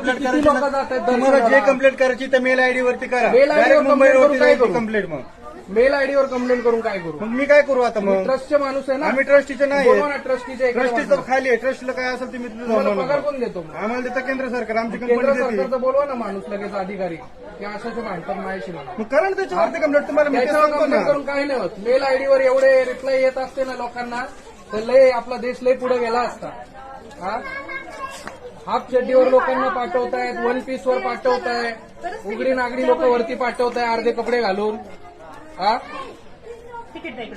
Complaint किती लोक जात आहेत तुम्हाला जे दर्शनाला? कंप्लेंट करायची तर मेल आयडी वरती करा. मेल ID वर Direct complaint करून काय मुंबईवरती करू? कंप्लेंट मग मेल आयडी वर कंप्लेंट करून काय करू? मग मी काय करू आता मग? ट्रस्टचे माणूस आहे ना, आम्ही ट्रस्टीचे नाही बोलवा ना ट्रस्टीचे. ट्रस्टीचं खाली आहे. ट्रस्टला काय असेल तुम्ही तुम्हाला पगार कोण देतो मग? आम्हाला देतं केंद्र सरकार. आमची केंद्र कंपनी देते. सरकारचं बोलवा ना माणूस लगेच अधिकारी की अशाचे भांडतात माझ्याशी मला. मग करा ना त्याच्यावरती कंप्लेंट. तुम्हाला मी तेच त्याच्यावर सांगतो कंप्लेंट ना. करून काही नाही होत. मेल आयडीवर एवढे रिप्लाय येत असते ना लोकांना, तर लय आपला देश लय पुढे गेला असता. हा, हाफ चड्डीवर लोकांना पाठवतायत, वन पीस वर पाठवताय, उघडी नागडी लोक वरती पाठवताय अर्धे कपडे घालून. हा,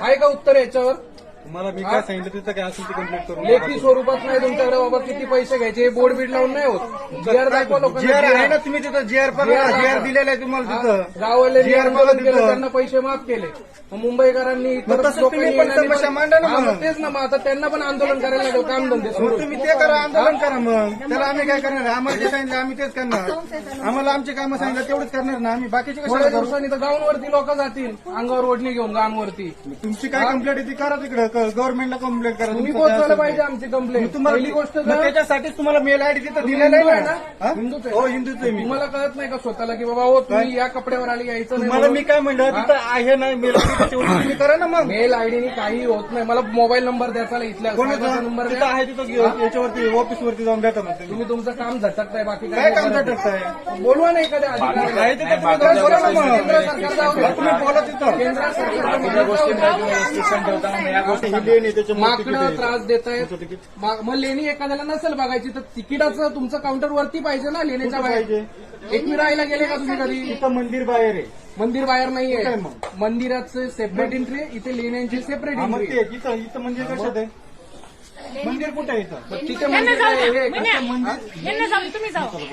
आहे का उत्तर याच्यावर? तुम्हाला मी काय सांगितलं तिथं काय असेल ती कंप्लेंट करू. लेखी स्वरूपात नाही तुमच्याकडे बाबा किती पैसे घ्यायचे बोर्ड बीड लावून नाही होत. जीआर दाखवा जीआर आहे ना लोकांना. तुम्ही तिथं जीआर बघा. जीआर दिलेला आहे तुम्हाला तिथं. गाववाल्यांनी GR बघा आंदोलन केलं, तिथं. त्यांना पैसे माफ केले. मग मुंबईकरांनी मग तसं तुम्ही पण तमाशा मांडा ना मग. तेच ना, मग आता त्यांना पण आंदोलन करायला लागेल काम धंदे मग सोडून. तुम्ही ते करा. आंदोलन करा मग. त्याला आम्ही काय करणार? आम्हाला जे सांगितलं आम्ही तेच करणार. आम्हाला आमचे कामं सांगितलं तेवढंच करणार ना आम्ही. बाकीचे थोड्या कशाला करू? दिवसांनी तर गावांवरती लोक जातील अंगावर ओढणी घेऊन गावांवरती. तुमची काय कंप्लेंट आहे ती करा तिकडे. गव्हर्नमेंटला कंप्लेंट करा. तुम्ही तुमचं काय पोहोचवायला असेल पाहिजे ते. आमची कंप्लेंट. तुम्हाला पहिली गोष्ट मग जर त्याच्यासाठीच तुम्हाला मेल आयडी तिथं तुम्ही दिलेला हिंदू आहे आहे ना. ना? हा? हिंदूच आहे. हो हिंदूच आहे मी. तुम्हाला कळत नाही का स्वतःला की बाबा हो तुम्ही या कपड्यावर आली यायचं नाही तुम्हाला मी म्हणून? काय म्हणलं तिथं आहे ना मेल तुम्ही करा ना मग. मेल आयडीनी काही होत नाही. मला मोबाईल नंबर द्याचा इथल्या साहेबाचा नंबर तिथं द्या. आहे तिथं याच्यावरती ऑफिसवरती जाऊन भेटा मग तुम्ही. तुम्ही तुमचं काम झटकताय बाकी काय काम नाही. झटकताय? बोलवा नाही एखाद्या अधिकाऱ्याला. आहे तिथं तुम्ही जाऊन बोला ना मग. केंद्र सरकार जाऊ द्या. तुम्ही बोला तिथं. केंद्र सरकारचं माणूस जाऊ द्या. या गोष्टी ही लेणी त्याच्यामुळे तिकीट माकडं आहे. त्रास देत आहेत. तुमचं तिकीट मग लेणी एखाद्याला नसेल बघायची तर तिकिटाचं तुमचं काउंटर वरती पाहिजे ना लेण्याच्या कुठं बाहेर. पाहिजे? एकविराईला गेले का तुम्ही कधी? तिथं मंदिर बाहेर आहे. मंदिर बाहेर नाहीये. कुठं आहे मग? मंदिराचं सेपरेट एंट्री, इथे लेण्यांची सेपरेट हा, मग एंट्री. ते इथं मंदिर कशात आहे? मंदिर कुठे आहे इथं? तिथे मंदिर आहे, हे यांना जाऊ तुम्ही जाऊ.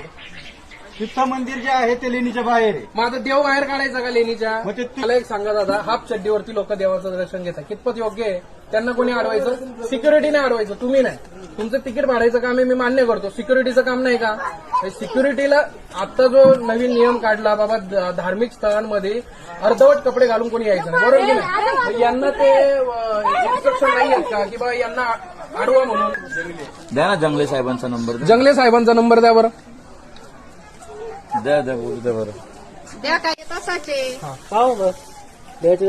तिथं मंदिर जे आहे ते लेणीच्या बाहेर आहे. मग आता देव बाहेर काढायचा का लेणीच्या? मग ते मला एक सांगा दादा, हाफ चड्डीवरती लोक देवाचं दर्शन घेतात, कितपत योग्य आहे? त्यांना कोणी अडवायचं? सिक्युरिटीने अडवायचं, तुम्ही नाही. तुमचं तिकीट भाडायचं काम आहे, मी मान्य करतो. सिक्युरिटीचं काम नाही का? सिक्युरिटीला आता जो नवीन नियम काढला बाबा, धार्मिक स्थळांमध्ये अर्धवट कपडे घालून कोणी यायचं नाही, बरोबर की नाही? मग यांना ते इन्स्ट्रक्शन नाही आहेत का की बा यांना अडवा म्हणून? द्या ना जंगले साहेबांचा नंबर द्या. जंगले साहेबांचा नंबर द्या बरं. द्या बोलू द्या बरं. द्या काय तसाचे. द्यायचे